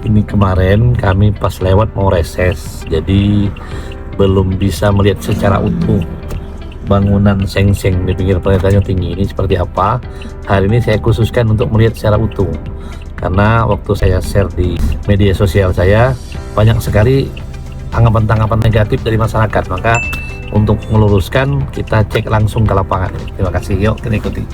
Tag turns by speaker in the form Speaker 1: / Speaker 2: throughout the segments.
Speaker 1: Ini kemarin kami pas lewat mau reses, jadi belum bisa melihat secara utuh bangunan Seng-Seng di pinggir Pantai Tanjung Tinggi ini seperti apa. Hari ini saya khususkan untuk melihat secara utuh, karena waktu saya share di media sosial saya banyak sekali tanggapan-tanggapan negatif dari masyarakat. Maka untuk meluruskan, kita cek langsung ke lapangan. Terima kasih, yuk kita ikuti.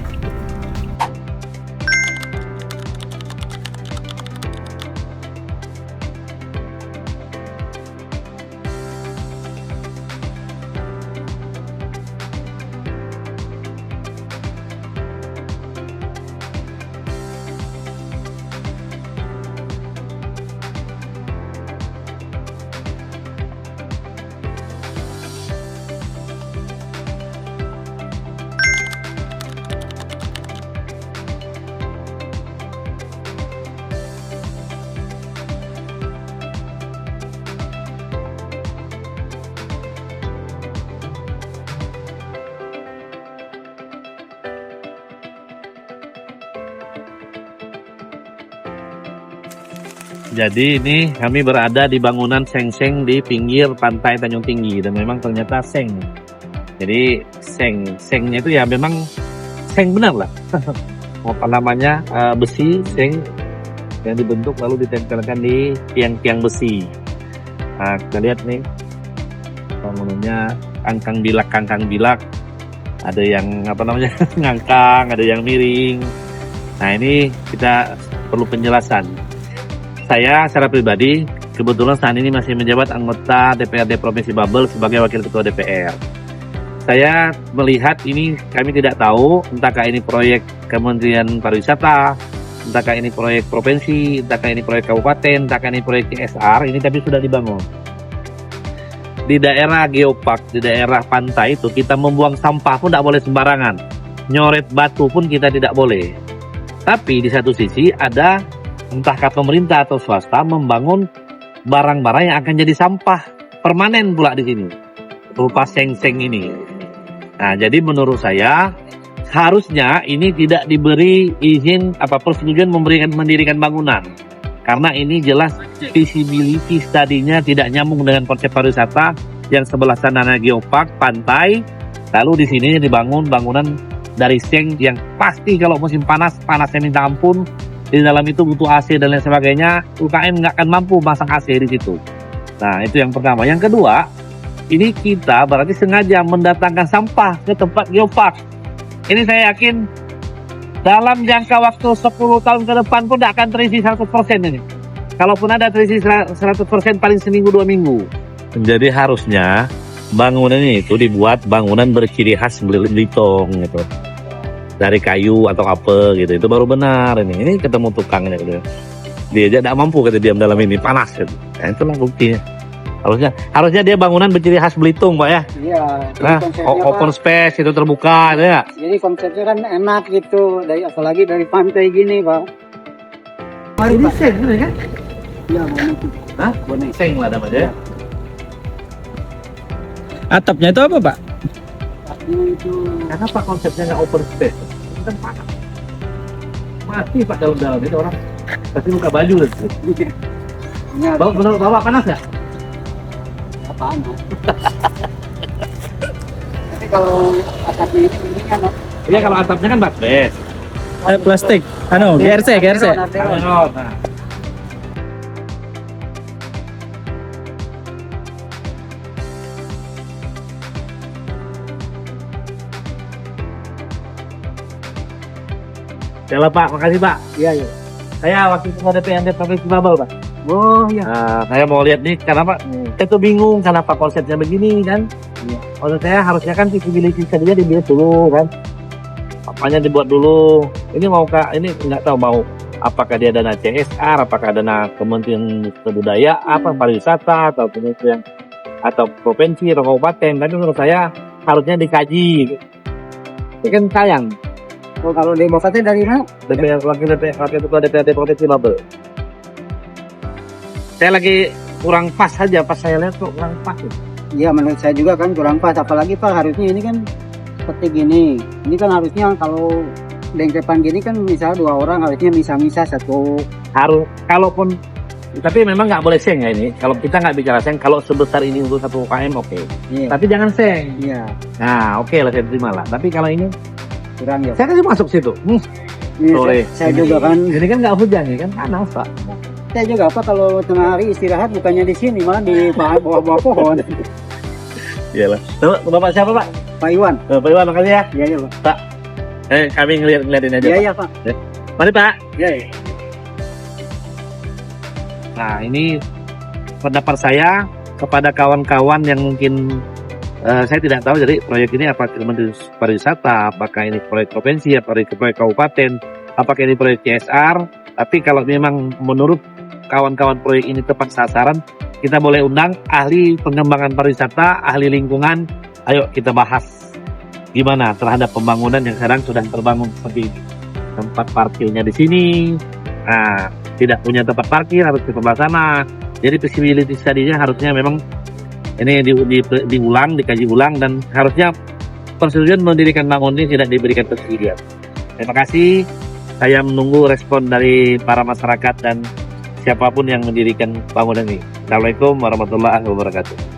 Speaker 1: Jadi ini kami berada di bangunan Seng-Seng di pinggir Pantai Tanjung Tinggi, dan memang ternyata Seng. Jadi Sengnya itu ya memang Seng benar lah. Apa namanya, besi Seng yang dibentuk lalu ditempelkan di tiang-tiang besi. Nah, kita lihat nih bangunannya kangkang bilak. Ada yang apa namanya ngangkang, ada yang miring. Nah, ini kita perlu penjelasan. Saya secara pribadi kebetulan saat ini masih menjabat anggota DPRD Provinsi Babel sebagai Wakil Ketua DPR. Saya melihat ini, kami tidak tahu entahkah ini proyek Kementerian Pariwisata, entahkah ini proyek provinsi, entahkah ini proyek kabupaten, entahkah ini proyek CSR, ini tapi sudah dibangun. Di daerah geopark, di daerah pantai itu kita membuang sampah pun tidak boleh sembarangan. Nyoret batu pun kita tidak boleh. Tapi di satu sisi ada entahkah pemerintah atau swasta membangun barang-barang yang akan jadi sampah permanen pula di sini, berupa Seng-Seng ini. Nah, jadi menurut saya harusnya ini tidak diberi izin persetujuan mendirikan bangunan, karena ini jelas visibility study-nya tidak nyambung dengan konsep pariwisata yang sebelah sana geopark pantai, lalu di sini dibangun bangunan dari Seng yang pasti kalau musim panasnya minta ampun. Di dalam itu butuh AC dan lain sebagainya, UKM nggak akan mampu masang AC di situ. Nah, itu yang pertama. Yang kedua, ini kita berarti sengaja mendatangkan sampah ke tempat geopark. Ini saya yakin dalam jangka waktu 10 tahun ke depan pun tidak akan terisi 100% ini. Kalaupun ada terisi 100% paling seminggu 2 minggu. Jadi harusnya bangunan itu dibuat bangunan berciri khas Belitung gitu. Dari kayu atau apa gitu, itu baru benar. Ini ketemu tukangnya gitu. Dia aja tidak mampu kita diam dalam ini, panas gitu. Nah, itulah buktinya. Harusnya dia bangunan berciri khas Belitung, Pak ya.
Speaker 2: Iya.
Speaker 1: Nah, open space itu terbuka ya.
Speaker 2: Jadi konsepnya kan enak gitu, apalagi dari pantai gini, Pak.
Speaker 1: Ini Seng kan?
Speaker 2: Iya, bonek.
Speaker 1: Hah? Bonek Seng lah namanya ya.
Speaker 3: Atapnya itu apa, Pak?
Speaker 2: Itu
Speaker 1: Kenapa konsepnya nggak open space? Ini kan panas. Mati Pak dalam-dalam itu orang. Pasti buka baju lah.
Speaker 2: ya,
Speaker 1: Bawa panas ya?
Speaker 2: apaan? Tapi kalau atapnya ini kan
Speaker 1: Iya, kalau atapnya kan backbase.
Speaker 3: Plastik. GRC.
Speaker 1: Nah. Yalah Pak, makasih Pak.
Speaker 2: Iya.
Speaker 1: Saya waktu itu ada DPRD Provinsi Babel Pak.
Speaker 2: Oh iya.
Speaker 1: Nah, saya mau lihat nih kenapa saya tuh bingung kenapa konsepnya begini kan. Maksud saya harusnya kan visibility study-nya dibuat dulu kan. Apanya dibuat dulu. Ini ini nggak tahu mau apakah dia dana CSR, apakah dana Kementerian Kebudayaan, pariwisata atau kementerian atau provinsi atau kabupaten. Tapi menurut saya harusnya dikaji. Ini kan sayang.
Speaker 2: Oh, kalau demokratnya dari mana?
Speaker 1: Wakil Ketua DPRD Provinsi Babel. Saya lagi kurang pas saja, pas saya lihat kok kurang pas.
Speaker 2: Iya, menurut saya juga kan kurang pas. Apalagi Pak, harusnya ini kan seperti gini. Ini kan harusnya kalau dengkepan gini kan misalnya 2 orang harusnya bisa satu.
Speaker 1: Kalaupun Tapi memang nggak boleh seng ya ini. Kalau kita nggak bicara seng, kalau sebesar ini untuk 1 UKM oke.
Speaker 2: Iya.
Speaker 1: Tapi jangan seng.
Speaker 2: Iya,
Speaker 1: Nah, oke lah saya terima lah. Tapi kalau ini,
Speaker 2: kurang ya.
Speaker 1: saya kasih masuk situ.
Speaker 2: Ini
Speaker 1: Boleh.
Speaker 2: saya juga kan,
Speaker 1: Ini kan nggak hujan ya kan, panas Pak.
Speaker 2: saya juga apa kalau tengah hari istirahat bukannya di sini malah di bawah pohon.
Speaker 1: Iyalah. Bapak siapa Pak?
Speaker 2: Pak Iwan.
Speaker 1: Pak Iwan, makasih ya.
Speaker 2: Iya, iya, Pak.
Speaker 1: Kami ngeliatin aja.
Speaker 2: Iya,
Speaker 1: Pak.
Speaker 2: iya, Pak.
Speaker 1: Mari Pak.
Speaker 2: Iya, iya.
Speaker 1: Nah, ini pendapat saya kepada kawan-kawan yang mungkin saya tidak tahu jadi proyek ini apakah Kementerian Pariwisata, apakah ini proyek provinsi, apakah ini proyek kabupaten, apakah ini proyek CSR. Tapi kalau memang menurut kawan-kawan proyek ini tepat sasaran, kita boleh undang ahli pengembangan pariwisata, ahli lingkungan. Ayo kita bahas gimana terhadap pembangunan yang sekarang sudah terbangun seperti ini. Tempat parkirnya di sini, nah, tidak punya tempat parkir harus ke sebelah sana. Jadi feasibility study-nya harusnya memang ini diulang, dikaji ulang, dan harusnya persetujuan mendirikan bangun ini tidak diberikan persetujuan. Terima kasih. Saya menunggu respon dari para masyarakat dan siapapun yang mendirikan bangunan ini. Assalamualaikum warahmatullahi wabarakatuh.